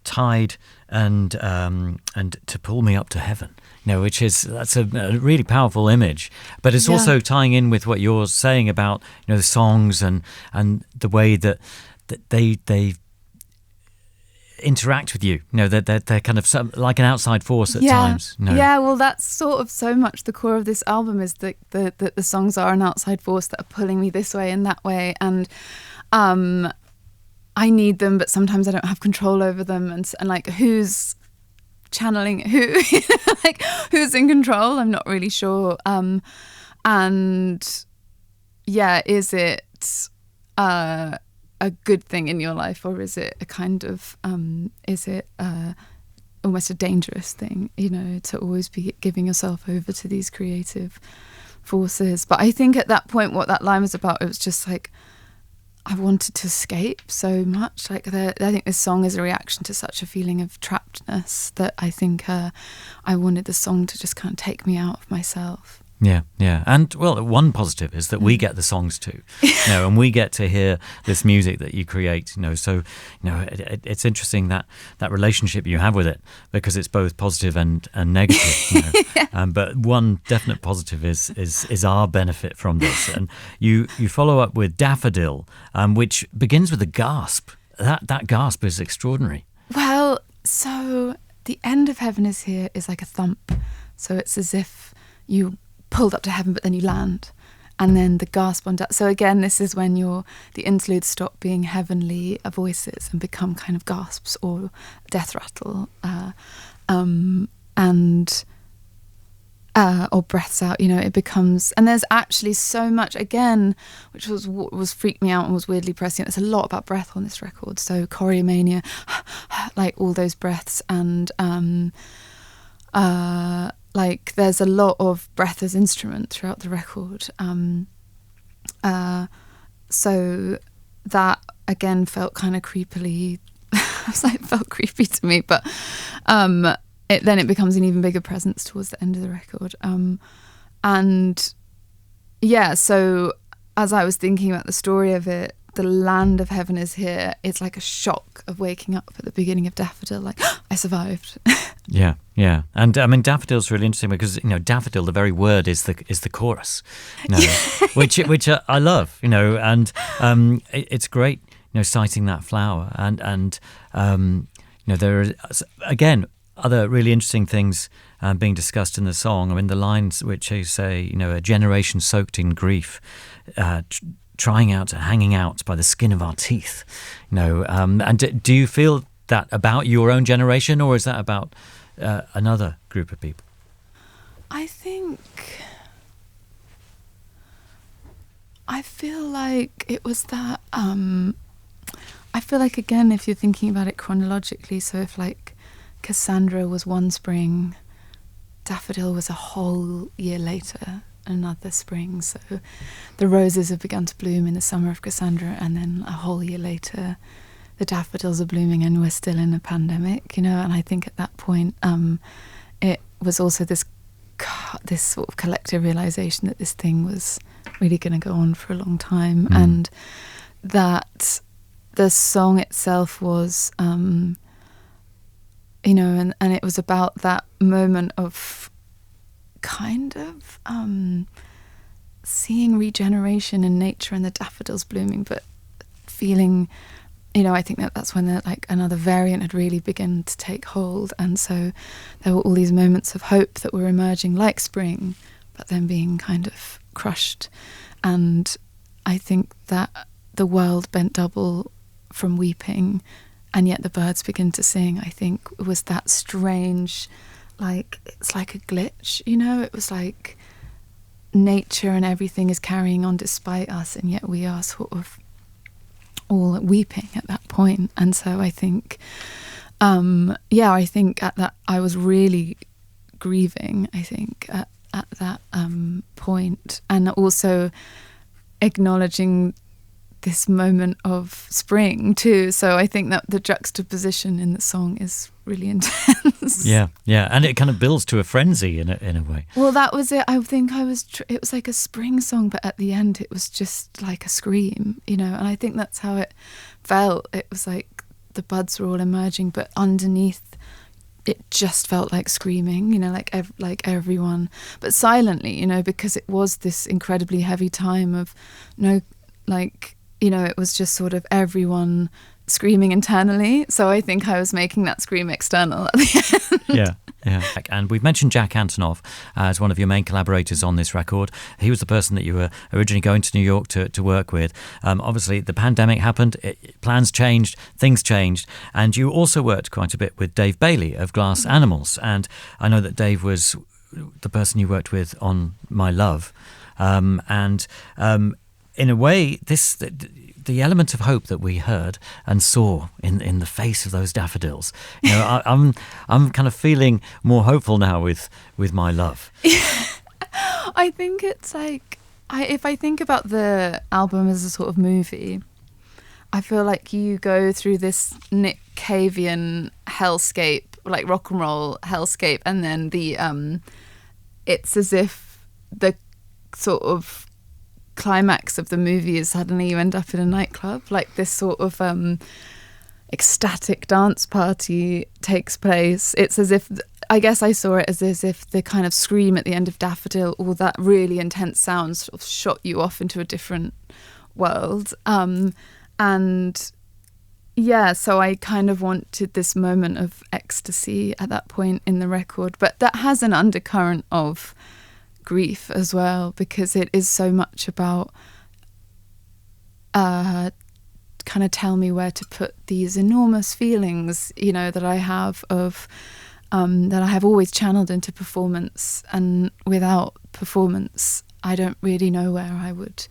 tied and to pull me up to heaven. You know, that's a really powerful image. But it's also tying in with what you're saying about, you know, the songs and the way that they interact with you. You know, they're kind of like an outside force at times. No. Yeah, well, that's sort of so much the core of this album, is that the songs are an outside force that are pulling me this way and that way. And I need them, but sometimes I don't have control over them, and like who's channeling who, like who's in control? I'm not really sure. And yeah, is it a good thing in your life, or is it a kind of almost a dangerous thing, to always be giving yourself over to these creative forces? But I think at that point, what that line was about, it was just like, I wanted to escape so much. Like I think this song is a reaction to such a feeling of trappedness that I think I wanted the song to just kind of take me out of myself. Yeah. And well, one positive is that we get the songs too, and we get to hear this music that you create, so, it's interesting that relationship you have with it, because it's both positive and negative, but one definite positive is our benefit from this. And you follow up with Daffodil, which begins with a gasp. That gasp is extraordinary. Well, so the end of Heaven is Here is like a thump. So it's as if you pulled up to heaven, but then you land, and then the gasp on that. So again, this is when the interludes stop being heavenly voices and become kind of gasps or death rattle, or breaths out. It becomes, and there's actually so much again, which was freaked me out and was weirdly pressing. There's a lot about breath on this record. So Choreomania, like all those breaths, and like there's a lot of breath as instrument throughout the record. So that again felt kind of creepily, it felt creepy to me, but then it becomes an even bigger presence towards the end of the record. And yeah, so as I was thinking about the story of it, the land of Heaven is Here, it's like a shock of waking up at the beginning of Daffodil, like, I survived. Yeah. And I mean, Daffodil's really interesting because, daffodil, the very word is the chorus, which I love, and it's great, citing that flower. And there are, again, other really interesting things being discussed in the song. I mean, the lines which you say, a generation soaked in grief, trying out, hanging out by the skin of our teeth, and do you feel that about your own generation, or is that about another group of people? I feel like it was that, I feel like, again, if you're thinking about it chronologically, so if like Cassandra was one spring, Daffodil was a whole year later, another spring. So the roses have begun to bloom in the summer of Cassandra, and then a whole year later the daffodils are blooming, and we're still in a pandemic, and I think at that point it was also this sort of collective realization that this thing was really going to go on for a long time, and that the song itself was and it was about that moment of kind of seeing regeneration in nature and the daffodils blooming, but feeling, I think that's when another variant had really begun to take hold, and so there were all these moments of hope that were emerging like spring, but then being kind of crushed. And I think that the world bent double from weeping, and yet the birds begin to sing. I think it was that strange, it's like a glitch, it was like nature and everything is carrying on despite us, and yet we are sort of all weeping at that point. And so I think I think at that I was really grieving, I think at that point, and also acknowledging this moment of spring too. So I think that the juxtaposition in the song is really intense. Yeah, and it kind of builds to a frenzy in a way. Well, that was it. I think it was like a spring song, but at the end it was just like a scream, and I think that's how it felt. It was like the buds were all emerging, but underneath it just felt like screaming, like everyone, but silently, because it was this incredibly heavy time of it was just sort of everyone screaming internally. So I think I was making that scream external at the end. Yeah. And we've mentioned Jack Antonoff as one of your main collaborators on this record. He was the person that you were originally going to New York to work with. Obviously, the pandemic happened, plans changed, things changed, and you also worked quite a bit with Dave Bayley of Glass Animals. And I know that Dave was the person you worked with on My Love. In a way, the element of hope that we heard and saw in the face of those daffodils, I'm kind of feeling more hopeful now with My Love. I think it's like, if I think about the album as a sort of movie, I feel like you go through this Nick Cavian hellscape, like rock and roll hellscape, and then it's as if the sort of climax of the movie is suddenly you end up in a nightclub, like this sort of ecstatic dance party takes place. It's as if, I guess I saw it as if the kind of scream at the end of Daffodil, all that really intense sound sort of shot you off into a different world. And yeah, so I kind of wanted this moment of ecstasy at that point in the record, but that has an undercurrent of grief as well, because it is so much about kind of tell me where to put these enormous feelings, that I have of that I have always channeled into performance, and without performance I don't really know where I would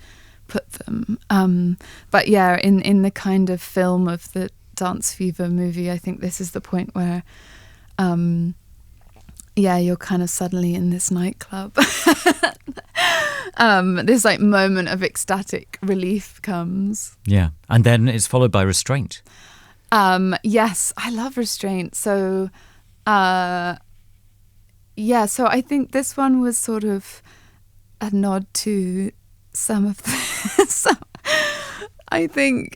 put them. But yeah, in the kind of film of the Dance Fever movie, I think this is the point where you're kind of suddenly in this nightclub. This like moment of ecstatic relief comes. Yeah, and then it's followed by Restraint. Yes, I love Restraint. So, so I think this one was sort of a nod to some of the... I think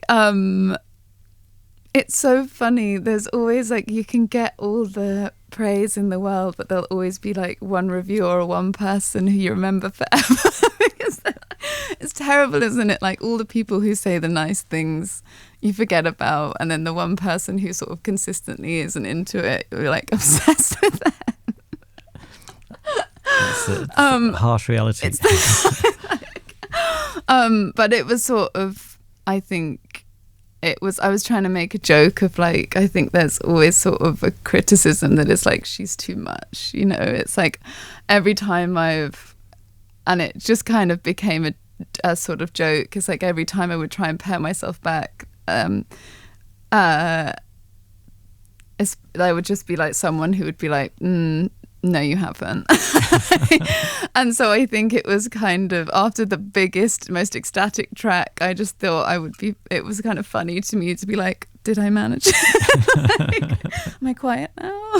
it's so funny. There's always like, you can get all the praise in the world, but there'll always be like one reviewer or one person who you remember forever. Because it's terrible, isn't it? Like all the people who say the nice things you forget about, and then the one person who sort of consistently isn't into it, you're like obsessed with them. It's a harsh reality. But it was sort of, I think I was trying to make a joke of like, I think there's always sort of a criticism that it's like, she's too much, it's like every time and it just kind of became a sort of joke. It's like every time I would try and pare myself back, I would just be like someone who would be like, no, you haven't. And so I think it was kind of after the biggest, most ecstatic track, I just thought it was kind of funny to me to be like, did I manage? Am I quiet now?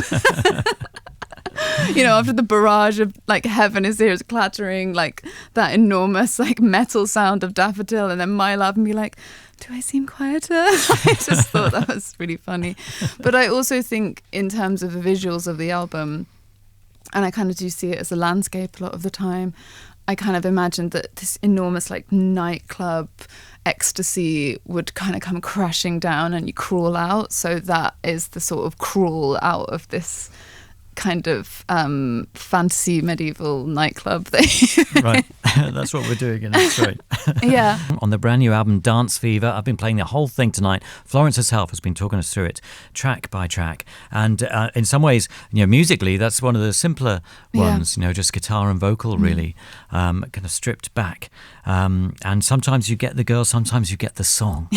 After the barrage of like Heaven Is Here is clattering, like that enormous like metal sound of Daffodil, and then My Love, and be like, do I seem quieter? I just thought that was really funny. But I also think in terms of the visuals of the album, and I kind of do see it as a landscape a lot of the time, I kind of imagined that this enormous like nightclub ecstasy would kind of come crashing down and you crawl out. So that is the sort of crawl out of this kind of fantasy medieval nightclub thing. Right, that's what we're doing in Restraint. Yeah. On the brand new album Dance Fever, I've been playing the whole thing tonight. Florence herself has been talking us through it track by track, and in some ways, musically, that's one of the simpler ones. Just guitar and vocal, really, kind of stripped back. And sometimes you get the girl, sometimes you get the song.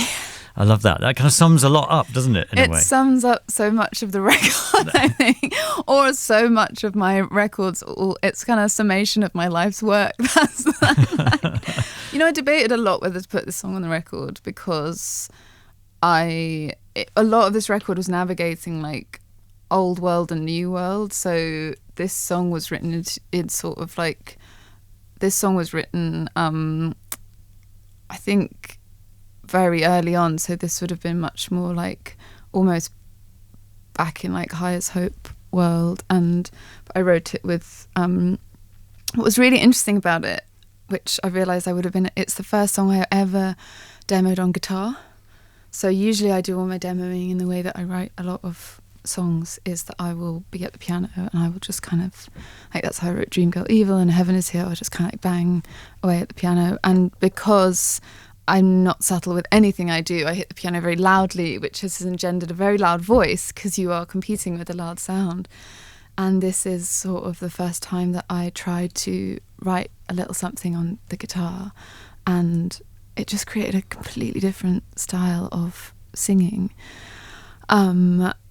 I love that. That kind of sums a lot up, doesn't it, in a way? It sums up so much of the record, I think, or so much of my records. It's kind of a summation of my life's work. That's I debated a lot whether to put this song on the record, because a lot of this record was navigating like old world and new world. So this song was written in sort of like, this song was written, I think, very early on, so this would have been much more like almost back in like Highest Hope world. And I wrote it with what was really interesting about it, which I realised it's the first song I ever demoed on guitar. So usually I do all my demoing in the way that I write a lot of songs is that I will be at the piano and I will just kind of, like, that's how I wrote Dream Girl Evil and Heaven Is Here. I just kind of like bang away at the piano. And because I'm not subtle with anything I do, I hit the piano very loudly, which has engendered a very loud voice because you are competing with a loud sound. And this is sort of the first time that I tried to write a little something on the guitar, and it just created a completely different style of singing.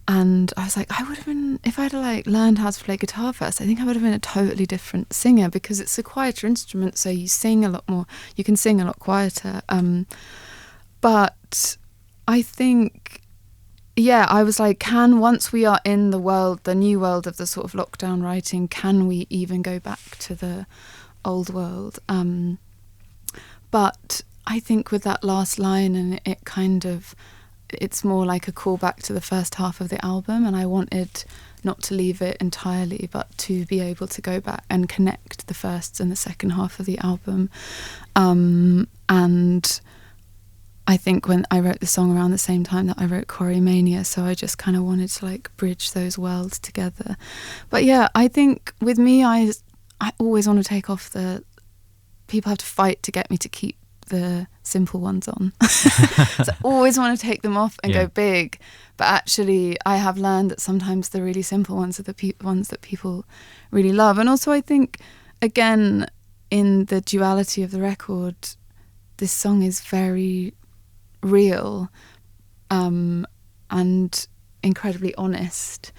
And I was like, I would have been, if I'd like learned how to play guitar first, I think I would have been a totally different singer, because it's a quieter instrument, so you sing a lot more, you can sing a lot quieter. But I think, yeah, I was like, once we are in the world, the new world of the sort of lockdown writing, can we even go back to the old world? But I think with that last line, and it kind of, it's more like a callback to the first half of the album, and I wanted not to leave it entirely, but to be able to go back and connect the first and the second half of the album. And I think when I wrote the song around the same time that I wrote Choreomania, so I just kind of wanted to like bridge those worlds together. But yeah, I think with me, I always want to take off people have to fight to get me to keep the simple ones on. So I always want to take them off and go big, but actually I have learned that sometimes the really simple ones are the ones that people really love. And also I think, again, in the duality of the record, this song is very real and incredibly honest,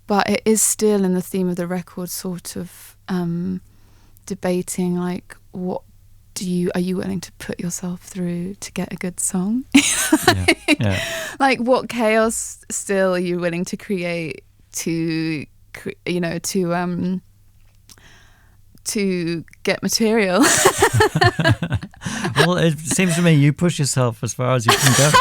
but it is still in the theme of the record sort of debating like, what are you willing to put yourself through to get a good song? Like, what chaos still are you willing to create to get material? Well, it seems to me you push yourself as far as you can go.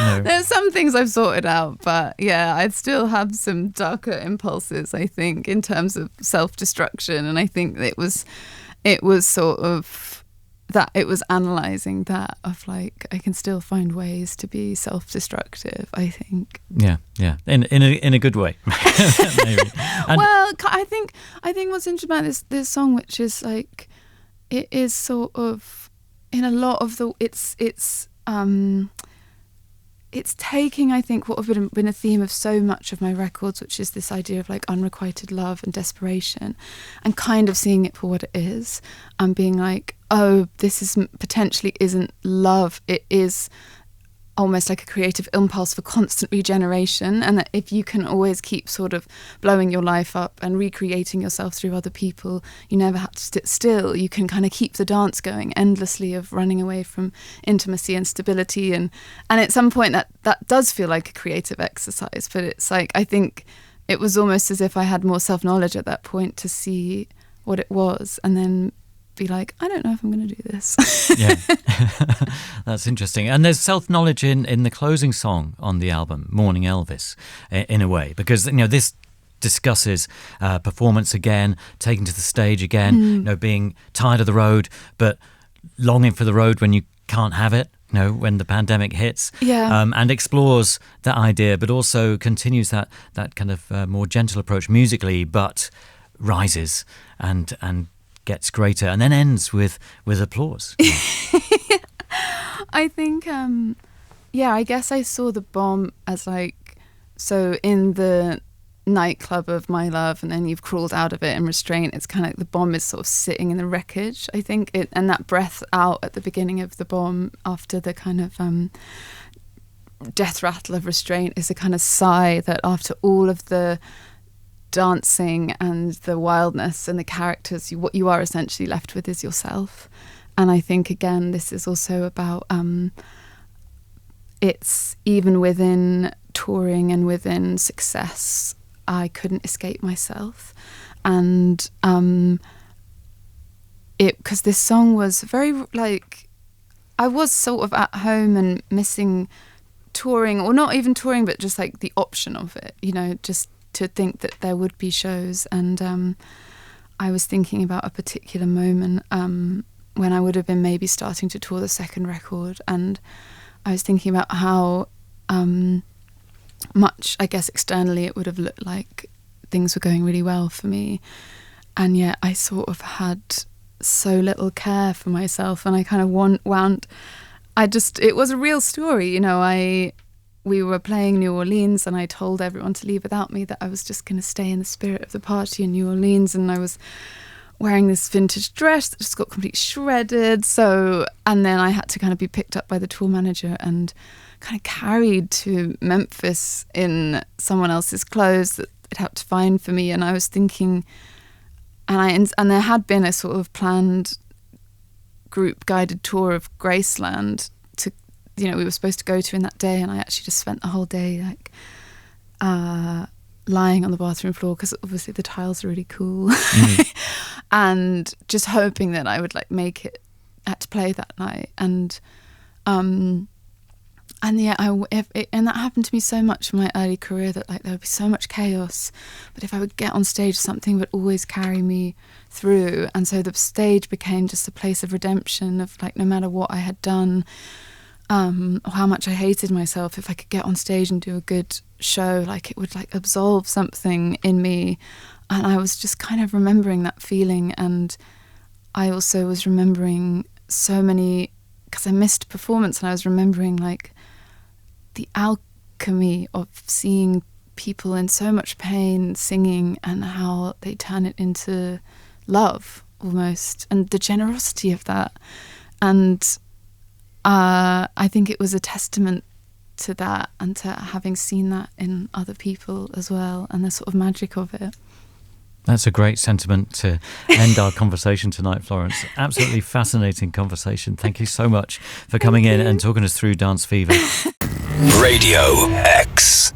No. There's some things I've sorted out, but yeah, I'd still have some darker impulses, I think, in terms of self-destruction. And I think it was sort of that, it was analysing that of like, I can still find ways to be self-destructive, I think. Yeah, in a good way. Maybe. Well, I think what's interesting about this song, which is like, it is sort of in a lot of the it's taking, I think, what have been a theme of so much of my records, which is this idea of like unrequited love and desperation, and kind of seeing it for what it is, and being like, oh, this is potentially isn't love, it is almost like a creative impulse for constant regeneration, and that if you can always keep sort of blowing your life up and recreating yourself through other people, you never have to sit still. You can kind of keep the dance going endlessly of running away from intimacy and stability, and at some point that does feel like a creative exercise. But it's like, I think it was almost as if I had more self-knowledge at that point to see what it was, and then be like, I don't know if I'm going to do this. Yeah, that's interesting. And there's self-knowledge in the closing song on the album, Morning Elvis, in a way, because this discusses performance again, taking to the stage again, being tired of the road, but longing for the road when you can't have it. When the pandemic hits, and explores that idea, but also continues that kind of more gentle approach musically, but rises and gets greater, and then ends with applause. I think, I guess I saw the bomb as like, so in the nightclub of my love, and then you've crawled out of it in Restraint, it's kind of like the bomb is sort of sitting in the wreckage, I think, and that breath out at the beginning of the bomb after the kind of death rattle of Restraint is a kind of sigh that after all of the dancing and the wildness and the characters, what you are essentially left with is yourself. And I think, again, this is also about it's even within touring and within success, I couldn't escape myself. And because this song was very like, I was sort of at home and missing touring, or not even touring, but just like the option of it, just to think that there would be shows. And I was thinking about a particular moment when I would have been maybe starting to tour the second record, and I was thinking about how much, I guess, externally it would have looked like things were going really well for me. And yet I sort of had so little care for myself, and I kind of it was a real story, you know. We were playing New Orleans, and I told everyone to leave without me, that I was just going to stay in the spirit of the party in New Orleans, and I was wearing this vintage dress that just got completely shredded. And then I had to kind of be picked up by the tour manager and kind of carried to Memphis in someone else's clothes that they'd had to find for me. And I was thinking, and there had been a sort of planned group guided tour of Graceland to, you know, we were supposed to go to in that day, and I actually just spent the whole day like lying on the bathroom floor, because obviously the tiles are really cool, and just hoping that I would like make it to play that night. And yeah, and that happened to me so much in my early career, that like there would be so much chaos, but if I would get on stage, something would always carry me through. And so the stage became just a place of redemption, of like, no matter what I had done, or how much I hated myself, if I could get on stage and do a good show, like it would like absolve something in me. And I was just kind of remembering that feeling. And I also was remembering so many, because I missed performance, and I was remembering like the alchemy of seeing people in so much pain singing, and how they turn it into love almost, and the generosity of that. And I think it was a testament to that, and to having seen that in other people as well, and the sort of magic of it. That's a great sentiment to end our conversation tonight, Florence. Absolutely fascinating conversation. Thank you so much for coming in and talking us through Dance Fever. Radio X.